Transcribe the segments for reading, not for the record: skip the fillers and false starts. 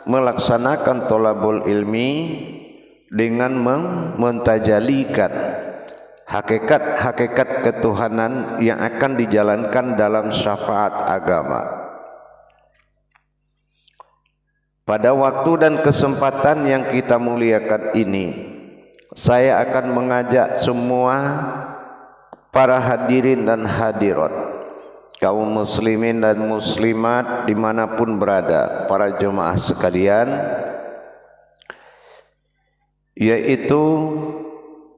melaksanakan thalabul ilmi dengan mentajalikan hakikat-hakikat ketuhanan yang akan dijalankan dalam syafaat agama. Pada waktu dan kesempatan yang kita muliakan ini, saya akan mengajak semua para hadirin dan hadirat, kaum muslimin dan muslimat dimanapun berada, para jemaah sekalian, yaitu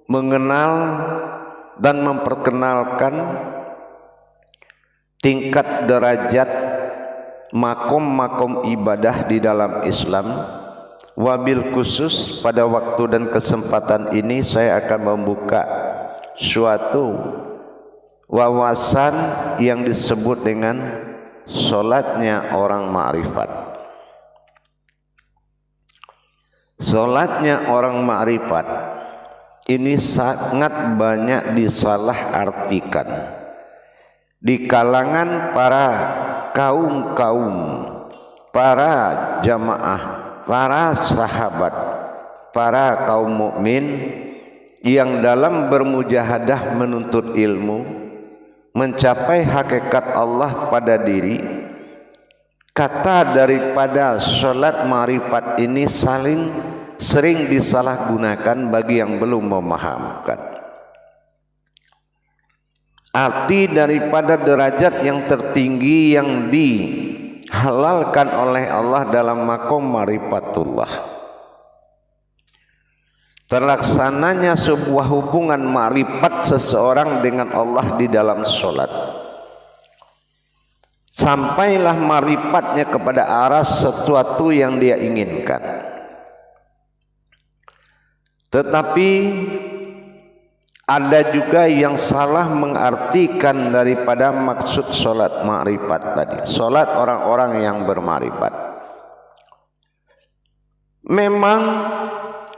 mengenal dan memperkenalkan tingkat derajat makom-makom ibadah di dalam Islam. Wabil khusus pada waktu dan kesempatan ini saya akan membuka suatu wawasan yang disebut dengan solatnya orang ma'rifat. Solatnya orang ma'rifat ini sangat banyak disalahartikan di kalangan para kaum-kaum, para jamaah, para sahabat, para kaum mukmin yang dalam bermujahadah menuntut ilmu, mencapai hakikat Allah pada diri. Kata daripada solat ma'rifat ini sering disalahgunakan bagi yang belum memahamkan arti daripada derajat yang tertinggi yang dihalalkan oleh Allah dalam makom ma'rifatullah. Terlaksananya sebuah hubungan ma'rifat seseorang dengan Allah di dalam solat, sampailah ma'rifatnya kepada arah sesuatu yang dia inginkan. Tetapi ada juga yang salah mengartikan daripada maksud solat ma'rifat tadi, solat orang-orang yang berma'rifat. Memang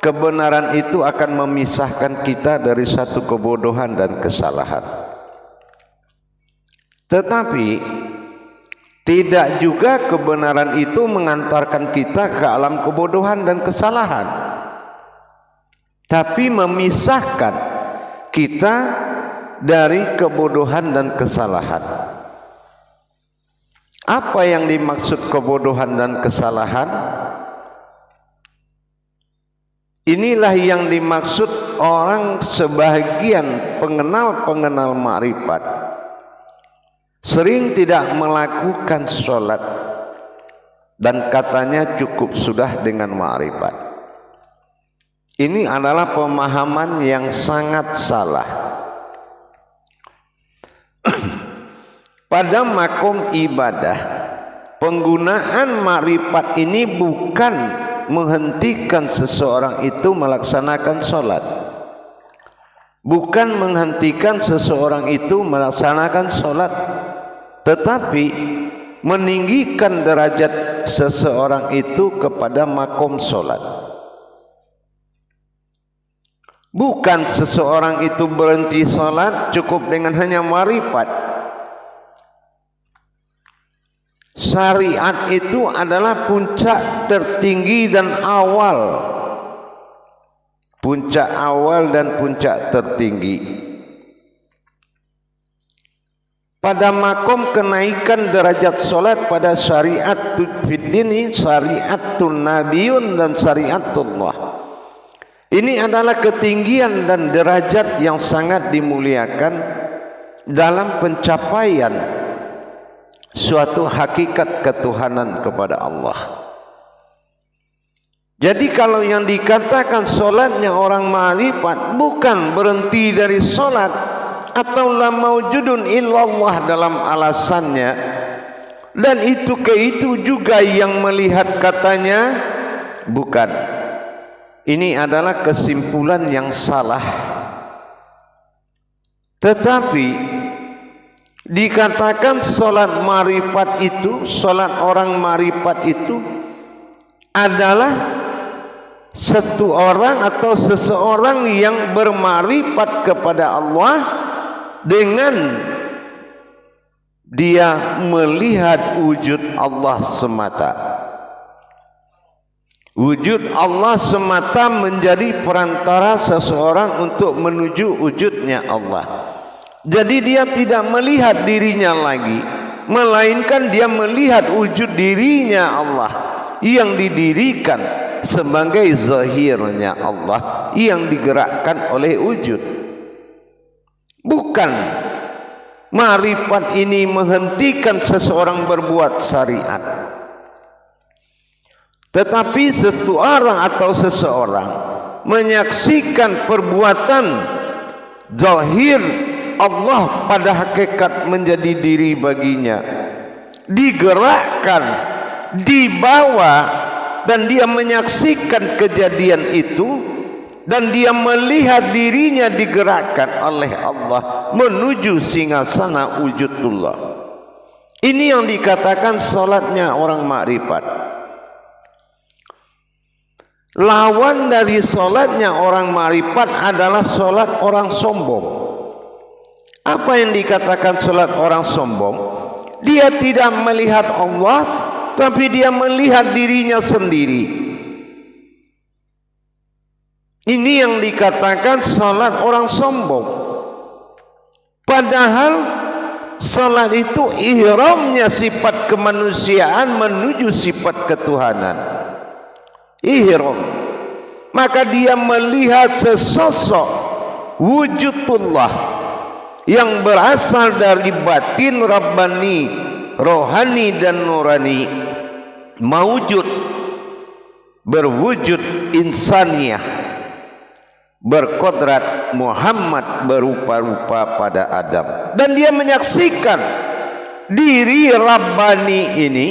kebenaran itu akan memisahkan kita dari satu kebodohan dan kesalahan, tetapi tidak juga kebenaran itu mengantarkan kita ke alam kebodohan dan kesalahan, tapi memisahkan kita dari kebodohan dan kesalahan. Apa yang dimaksud kebodohan dan kesalahan? Inilah yang dimaksud orang sebahagian pengenal ma'rifat sering tidak melakukan sholat dan katanya cukup sudah dengan ma'rifat. Ini adalah pemahaman yang sangat salah. Pada makom ibadah, penggunaan ma'rifat ini bukan menghentikan seseorang itu melaksanakan sholat, bukan menghentikan seseorang itu melaksanakan sholat, tetapi meninggikan derajat seseorang itu kepada makom sholat. Bukan seseorang itu berhenti sholat cukup dengan hanya ma'rifat. Syariat itu adalah puncak tertinggi dan awal, puncak awal dan puncak tertinggi. Pada makom kenaikan derajat sholat pada syariat fiddini, syariatun nabiyun dan syariatullah. Ini adalah ketinggian dan derajat yang sangat dimuliakan dalam pencapaian suatu hakikat ketuhanan kepada Allah. Jadi kalau yang dikatakan solatnya orang ma'rifat bukan berhenti dari solat atau la maujudun illallah dalam alasannya, dan itu juga yang melihat katanya, bukan. Ini adalah kesimpulan yang salah. Tetapi dikatakan solat ma'rifat itu, solat orang ma'rifat itu adalah satu orang atau seseorang yang berma'rifat kepada Allah dengan dia melihat wujud Allah semata. Wujud Allah semata menjadi perantara seseorang untuk menuju wujudnya Allah. Jadi dia tidak melihat dirinya lagi, melainkan dia melihat wujud dirinya Allah yang didirikan sebagai zahirnya Allah yang digerakkan oleh wujud. Bukan ma'rifat ini menghentikan seseorang berbuat syariat, tetapi satu orang atau seseorang menyaksikan perbuatan zahir Allah pada hakikat menjadi diri baginya, digerakkan, dibawa, dan dia menyaksikan kejadian itu, dan dia melihat dirinya digerakkan oleh Allah menuju singgasana wujudullah. Ini yang dikatakan salatnya orang makrifat. Lawan dari solatnya orang makrifat adalah solat orang sombong. Apa yang dikatakan solat orang sombong? Dia tidak melihat Allah, tapi dia melihat dirinya sendiri. Ini yang dikatakan solat orang sombong. Padahal solat itu ihramnya sifat kemanusiaan menuju sifat ketuhanan. Ihram, maka dia melihat sesosok wujudullah yang berasal dari batin rabbani, rohani dan nurani, mawujud, berwujud insaniyah, berkodrat Muhammad berupa-rupa pada Adam. Dan dia menyaksikan diri rabbani ini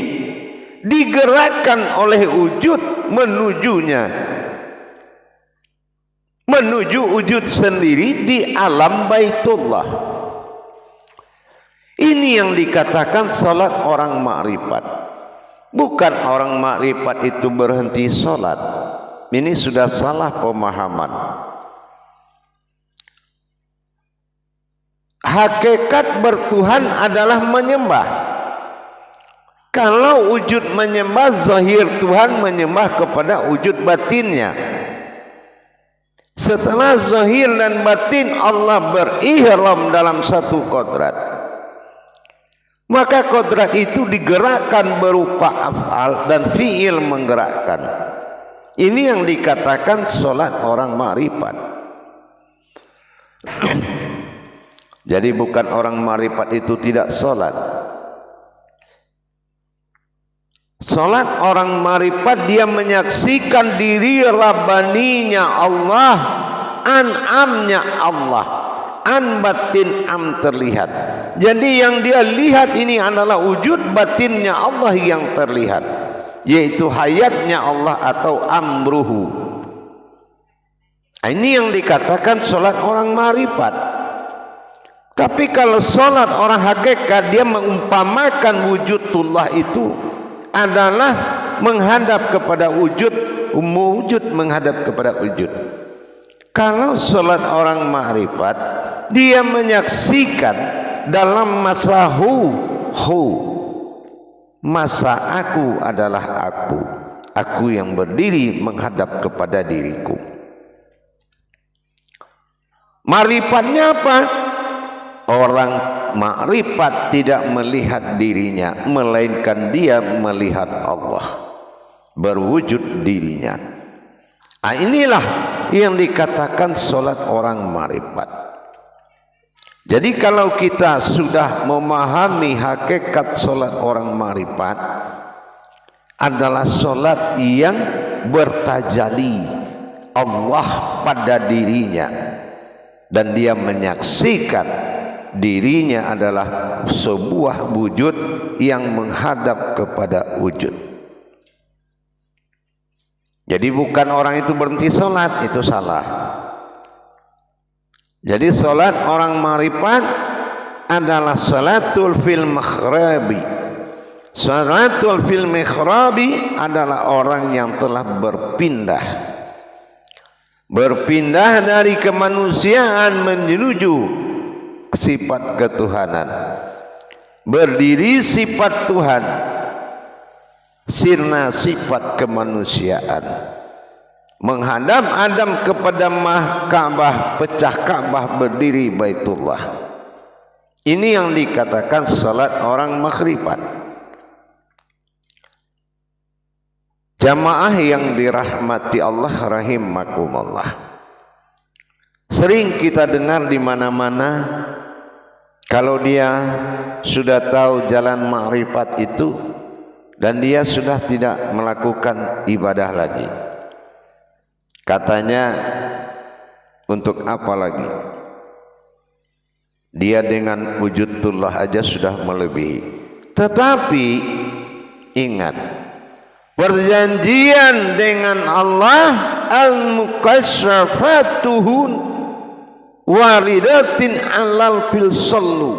digerakkan oleh wujud menujunya, menuju wujud sendiri di alam Baitullah. Ini yang dikatakan salat orang makrifat. Bukan orang makrifat itu berhenti salat. Ini sudah salah pemahaman. Hakikat bertuhan adalah menyembah. Kalau wujud menyembah, zahir Tuhan menyembah kepada wujud batinnya. Setelah zahir dan batin Allah berihram dalam satu kodrat, maka kodrat itu digerakkan berupa af'al dan fi'il menggerakkan. Ini yang dikatakan solat orang makrifat. Jadi bukan orang makrifat itu tidak solat. Salat orang makrifat dia menyaksikan diri rabbaninya Allah, an'amnya Allah, an batin am terlihat. Jadi yang dia lihat ini adalah wujud batinnya Allah yang terlihat, yaitu hayatnya Allah atau amruhu. Ini yang dikatakan salat orang makrifat. Tapi kalau salat orang hakikat, dia mengumpamakan wujudullah itu adalah menghadap kepada wujud, wujud menghadap kepada wujud. Kalau salat orang makrifat, dia menyaksikan dalam masa hu, masa aku adalah aku yang berdiri menghadap kepada diriku. Makrifatnya apa? Orang makrifat tidak melihat dirinya, melainkan dia melihat Allah berwujud dirinya. Inilah yang dikatakan solat orang makrifat. Jadi kalau kita sudah memahami hakikat solat orang makrifat, adalah solat yang bertajali Allah pada dirinya, dan dia menyaksikan dirinya adalah sebuah wujud yang menghadap kepada wujud. Jadi bukan orang itu berhenti sholat, itu salah. Jadi sholat orang makrifat adalah sholatul fil mikhrabi. Sholatul fil mikhrabi adalah orang yang telah berpindah dari kemanusiaan menuju sifat ketuhanan, berdiri sifat Tuhan, sirna sifat kemanusiaan. Menghadap Adam kepada Ka'bah, pecah Ka'bah, berdiri Baitullah. Ini yang dikatakan salat orang makhrifat. Jamaah yang dirahmati Allah rahimakumullah. Sering kita dengar di mana-mana kalau dia sudah tahu jalan makrifat itu dan dia sudah tidak melakukan ibadah lagi. Katanya, untuk apa lagi? Dia dengan wujudullah aja sudah melebihi. Tetapi ingat, perjanjian dengan Allah al-mukasyafatuhun waridatin alal fil sallu.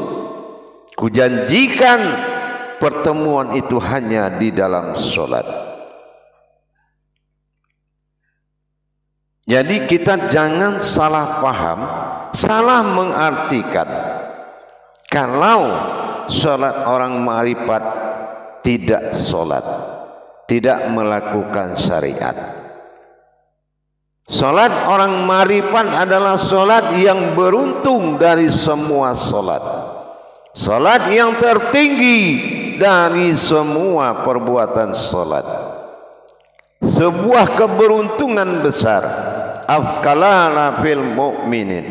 Kujanjikan pertemuan itu hanya di dalam solat. Jadi kita jangan salah paham, salah mengartikan kalau solat orang ma'rifat tidak solat, tidak melakukan syariat. Solat orang ma'rifat adalah solat yang beruntung dari semua solat, solat yang tertinggi dari semua perbuatan solat, sebuah keberuntungan besar. Afkalana fil mu'minin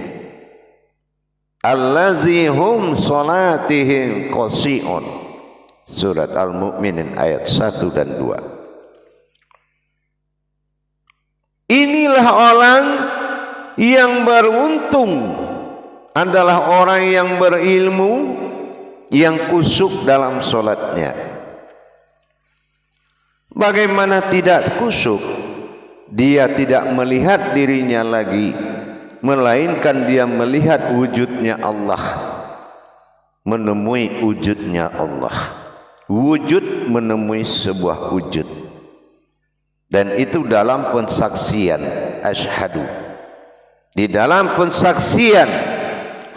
allazi hum salatihim qasi'un. Surat Al-Mu'minin ayat 1 dan 2. Inilah orang yang beruntung, adalah orang yang berilmu, yang khusyuk dalam solatnya. Bagaimana tidak khusyuk? Dia tidak melihat dirinya lagi, melainkan dia melihat wujudnya Allah, menemui wujudnya Allah. Wujud menemui sebuah wujud, dan itu dalam pensaksian asyhadu. Di dalam pensaksian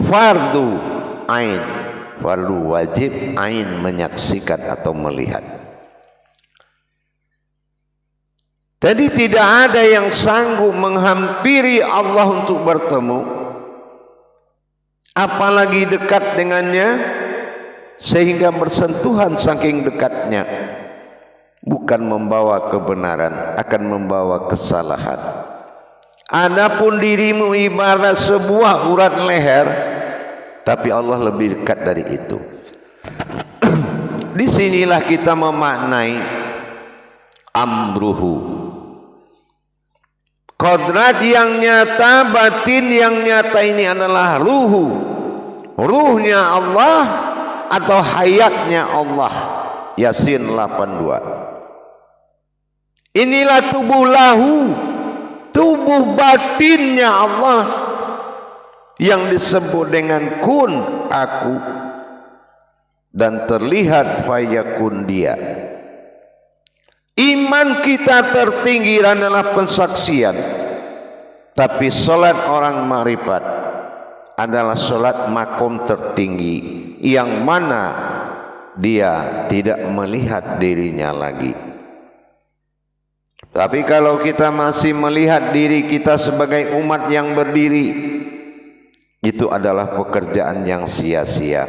fardu ain, fardu wajib ain, menyaksikan atau melihat. Jadi tidak ada yang sanggup menghampiri Allah untuk bertemu, apalagi dekat dengannya sehingga bersentuhan saking dekatnya. Bukan membawa kebenaran, akan membawa kesalahan. Adapun dirimu ibarat sebuah urat leher, tapi Allah lebih dekat dari itu. Disinilah kita memaknai amruhu, kodrat yang nyata, batin yang nyata. Ini adalah ruhu, ruhnya Allah atau hayatnya Allah. Yasin 82. Inilah tubuh lahu, tubuh batinnya Allah yang disebut dengan kun, aku, dan terlihat fayakun, dia. Iman kita tertinggi adalah pensaksian, tapi solat orang ma'rifat adalah solat makom tertinggi, yang mana dia tidak melihat dirinya lagi. Tapi kalau kita masih melihat diri kita sebagai umat yang berdiri, itu adalah pekerjaan yang sia-sia.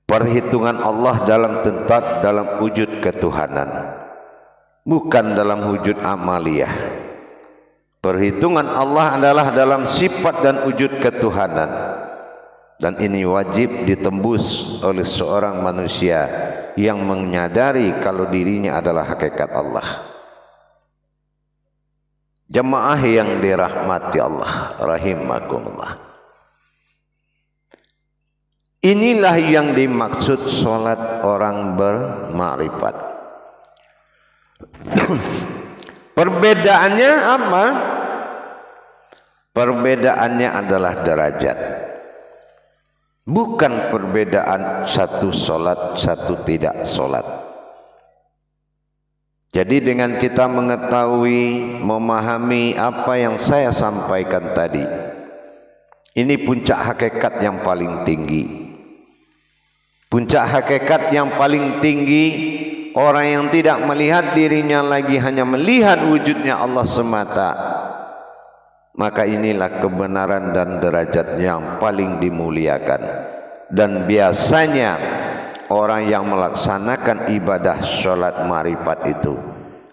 Perhitungan Allah dalam tempat, dalam wujud ketuhanan, bukan dalam wujud amaliyah. Perhitungan Allah adalah dalam sifat dan wujud ketuhanan, dan ini wajib ditembus oleh seorang manusia yang menyadari kalau dirinya adalah hakikat Allah. Jemaah yang dirahmati Allah rahimakumullah, inilah yang dimaksud solat orang bermakrifat. Perbedaannya apa? Perbedaannya adalah derajat. Bukan perbedaan satu solat, satu tidak solat. Jadi dengan kita mengetahui, memahami apa yang saya sampaikan tadi, ini puncak hakikat yang paling tinggi. Puncak hakikat yang paling tinggi orang yang tidak melihat dirinya lagi, hanya melihat wujudnya Allah semata, maka inilah kebenaran dan derajat yang paling dimuliakan. Dan biasanya orang yang melaksanakan ibadah sholat ma'rifat itu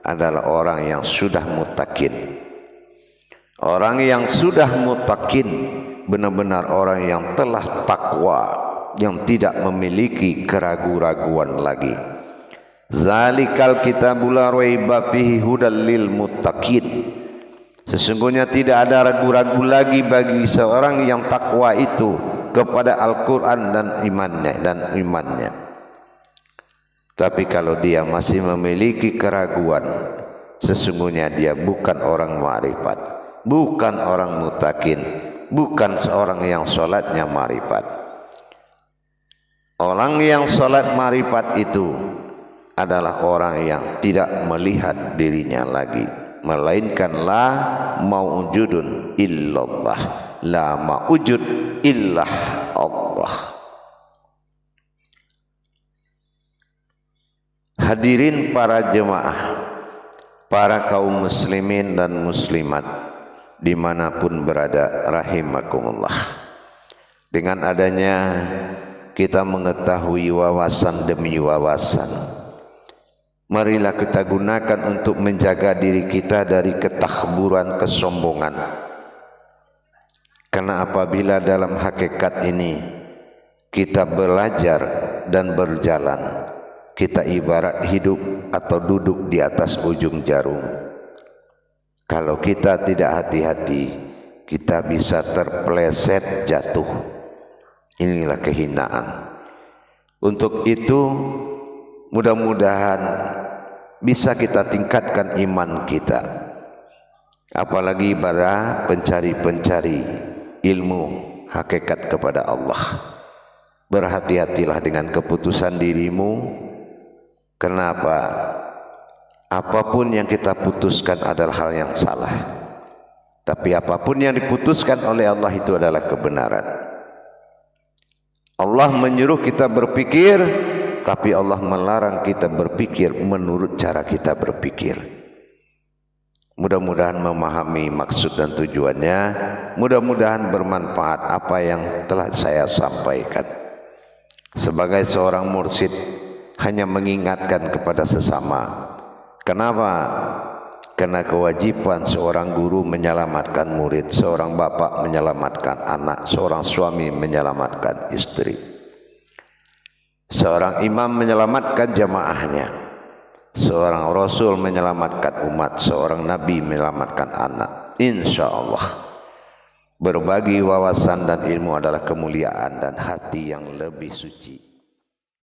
adalah orang yang sudah mutakin. Orang yang sudah mutakin benar-benar orang yang telah takwa, yang tidak memiliki keraguan-raguan lagi. Zalikal kitabul la raiba fihi hudal lil muttaqin. Sesungguhnya tidak ada ragu-ragu lagi bagi seorang yang takwa itu kepada Al-Quran dan imannya. Tapi kalau dia masih memiliki keraguan, sesungguhnya dia bukan orang ma'rifat, bukan orang mutakin, bukan seorang yang sholatnya ma'rifat. Orang yang sholat ma'rifat itu adalah orang yang tidak melihat dirinya lagi, melainkan la mawjudun illallah, la mawjud illah Allah. Hadirin para jemaah, para kaum muslimin dan muslimat dimanapun berada, rahimakumullah. Dengan adanya kita mengetahui wawasan demi wawasan, marilah kita gunakan untuk menjaga diri kita dari ketakburan, kesombongan. Karena apabila dalam hakikat ini kita belajar dan berjalan, kita ibarat hidup atau duduk di atas ujung jarum. Kalau kita tidak hati-hati, kita bisa terpeleset jatuh. Inilah kehinaan. Untuk itu mudah-mudahan bisa kita tingkatkan iman kita, apalagi para pencari-pencari ilmu hakikat kepada Allah. Berhati-hatilah dengan keputusan dirimu. Kenapa? Apapun yang kita putuskan adalah hal yang salah, tapi apapun yang diputuskan oleh Allah itu adalah kebenaran. Allah menyuruh kita berpikir, tapi Allah melarang kita berpikir menurut cara kita berpikir. Mudah-mudahan memahami maksud dan tujuannya, mudah-mudahan bermanfaat apa yang telah saya sampaikan. Sebagai seorang mursyid, hanya mengingatkan kepada sesama. Kenapa? Karena kewajiban seorang guru menyelamatkan murid, seorang bapak menyelamatkan anak, seorang suami menyelamatkan istri, seorang imam menyelamatkan jamaahnya, seorang rasul menyelamatkan umat, seorang nabi menyelamatkan anak. Insya Allah berbagi wawasan dan ilmu adalah kemuliaan dan hati yang lebih suci.